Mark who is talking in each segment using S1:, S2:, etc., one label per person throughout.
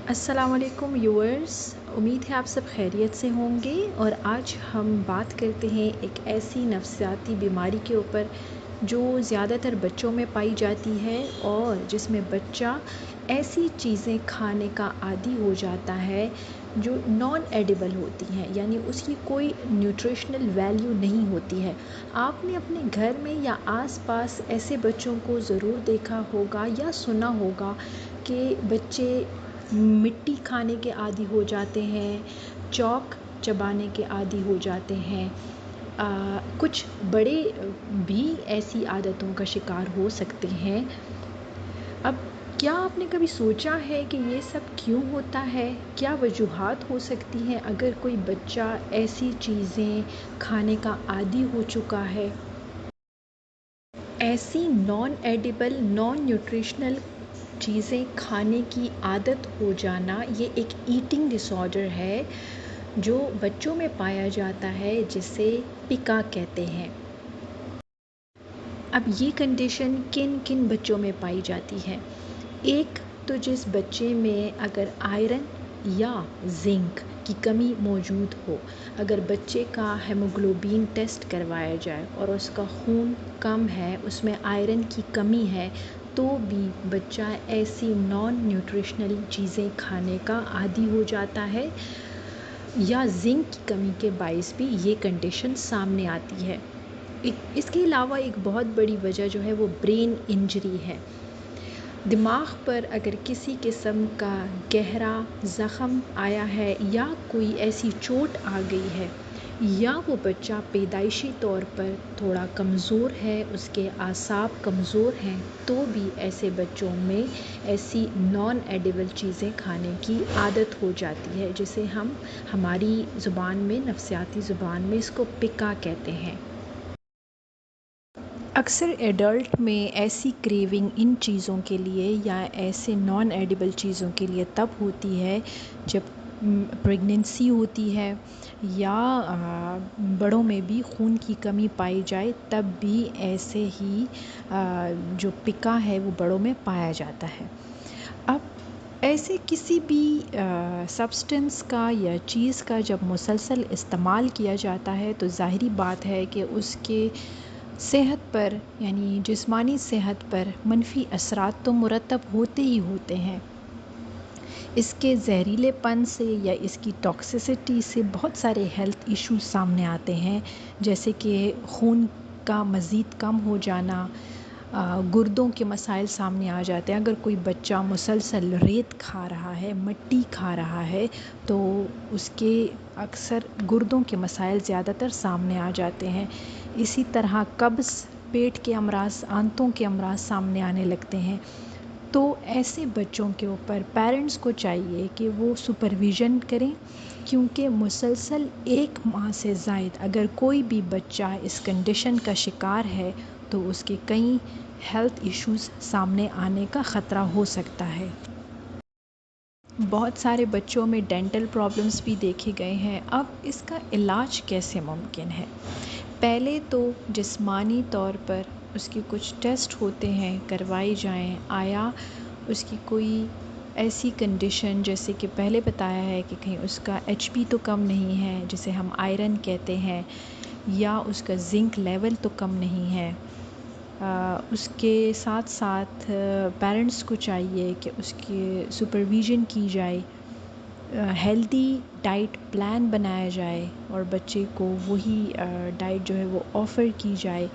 S1: السلام علیکم ویورز، امید ہے آپ سب خیریت سے ہوں گے اور آج ہم بات کرتے ہیں ایک ایسی نفسیاتی بیماری کے اوپر جو زیادہ تر بچوں میں پائی جاتی ہے اور جس میں بچہ ایسی چیزیں کھانے کا عادی ہو جاتا ہے جو نان ایڈیبل ہوتی ہیں، یعنی اس کی کوئی نیوٹریشنل ویلیو نہیں ہوتی ہے۔ آپ نے اپنے گھر میں یا آس پاس ایسے بچوں کو ضرور دیکھا ہوگا یا سنا ہوگا کہ بچے مٹی کھانے کے عادی ہو جاتے ہیں، چاک چبانے کے عادی ہو جاتے ہیں۔ کچھ بڑے بھی ایسی عادتوں کا شکار ہو سکتے ہیں۔ اب کیا آپ نے کبھی سوچا ہے کہ یہ سب کیوں ہوتا ہے؟ کیا وجوہات ہو سکتی ہیں اگر کوئی بچہ ایسی چیزیں کھانے کا عادی ہو چکا ہے؟ ایسی نان ایڈیبل، نان نیوٹریشنل چیزیں کھانے کی عادت ہو جانا یہ ایک ایٹنگ ڈس آرڈر ہے جو بچوں میں پایا جاتا ہے، جسے پکا کہتے ہیں۔ اب یہ کنڈیشن کن کن بچوں میں پائی جاتی ہے؟ ایک تو جس بچے میں اگر آئرن یا زنک کی کمی موجود ہو، اگر بچے کا ہیموگلوبین ٹیسٹ کروایا جائے اور اس کا خون کم ہے، اس میں آئرن کی کمی ہے، تو بھی بچہ ایسی نان نیوٹریشنل چیزیں کھانے کا عادی ہو جاتا ہے، یا زنک کی کمی کے باعث بھی یہ کنڈیشن سامنے آتی ہے۔ اس کے علاوہ ایک بہت بڑی وجہ جو ہے وہ برین انجری ہے۔ دماغ پر اگر کسی قسم کا گہرا زخم آیا ہے یا کوئی ایسی چوٹ آ گئی ہے، یا وہ بچہ پیدائشی طور پر تھوڑا کمزور ہے، اس کے اعصاب کمزور ہیں، تو بھی ایسے بچوں میں ایسی نان ایڈیبل چیزیں کھانے کی عادت ہو جاتی ہے، جسے ہم ہماری زبان میں، نفسیاتی زبان میں اس کو پکا کہتے ہیں۔ اکثر ایڈلٹ میں ایسی کریونگ ان چیزوں کے لیے یا ایسے نان ایڈیبل چیزوں کے لیے تب ہوتی ہے جب پریگننسی ہوتی ہے، یا بڑوں میں بھی خون کی کمی پائی جائے، تب بھی ایسے ہی جو پکا ہے وہ بڑوں میں پایا جاتا ہے۔ اب ایسے کسی بھی سبسٹنس کا یا چیز کا جب مسلسل استعمال کیا جاتا ہے تو ظاہری بات ہے کہ اس کے صحت پر، یعنی جسمانی صحت پر منفی اثرات تو مرتب ہوتے ہی ہوتے ہیں۔ اس کے زہریلے پن سے یا اس کی ٹاکسیسٹی سے بہت سارے ہیلتھ ایشوز سامنے آتے ہیں، جیسے کہ خون کا مزید کم ہو جانا، گردوں کے مسائل سامنے آ جاتے ہیں۔ اگر کوئی بچہ مسلسل ریت کھا رہا ہے، مٹی کھا رہا ہے، تو اس کے اکثر گردوں کے مسائل زیادہ تر سامنے آ جاتے ہیں۔ اسی طرح قبض، پیٹ کے امراض، آنتوں کے امراض سامنے آنے لگتے ہیں۔ تو ایسے بچوں کے اوپر پیرنٹس کو چاہیے کہ وہ سپرویژن کریں، کیونکہ مسلسل 1 ماہ سے زائد اگر کوئی بھی بچہ اس کنڈیشن کا شکار ہے تو اس کے کئی ہیلتھ ایشوز سامنے آنے کا خطرہ ہو سکتا ہے۔ بہت سارے بچوں میں ڈینٹل پرابلمس بھی دیکھے گئے ہیں۔ اب اس کا علاج کیسے ممکن ہے؟ پہلے تو جسمانی طور پر اس کے کچھ ٹیسٹ ہوتے ہیں، کروائی جائیں۔ آیا اس کی کوئی ایسی کنڈیشن، جیسے کہ پہلے بتایا ہے کہ کہیں اس کا HP تو کم نہیں ہے، جسے ہم آئرن کہتے ہیں، یا اس کا زنک لیول تو کم نہیں ہے۔ اس کے ساتھ ساتھ پیرنٹس کو چاہیے کہ اس کے سپرویژن کی جائے، ہیلدی ڈائٹ پلان بنایا جائے اور بچے کو وہی ڈائٹ جو ہے وہ آفر کی جائے۔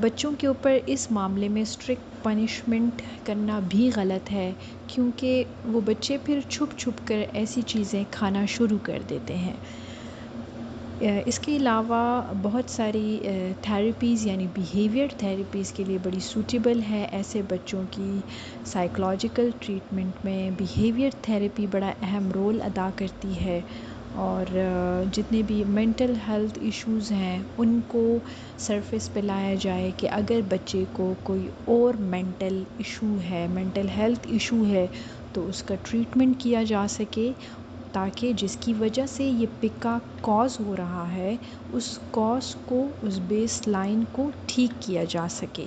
S1: بچوں کے اوپر اس معاملے میں اسٹرکٹ پنشمنٹ کرنا بھی غلط ہے، کیونکہ وہ بچے پھر چھپ چھپ کر ایسی چیزیں کھانا شروع کر دیتے ہیں۔ اس کے علاوہ بہت ساری تھیراپیز، یعنی بیہیویئر تھیراپیز کے لیے بڑی سوٹیبل ہے ایسے بچوں کی۔ سائیکولوجیکل ٹریٹمنٹ میں بیہیویئر تھیراپی بڑا اہم رول ادا کرتی ہے، اور جتنے بھی مینٹل ہیلتھ ایشوز ہیں ان کو سرفیس پہ لایا جائے کہ اگر بچے کو کوئی اور مینٹل ایشو ہے، مینٹل ہیلتھ ایشو ہے، تو اس کا ٹریٹمنٹ کیا جا سکے، تاکہ جس کی وجہ سے یہ پکا کاز ہو رہا ہے، اس کاز کو، اس بیس لائن کو ٹھیک کیا جا سکے۔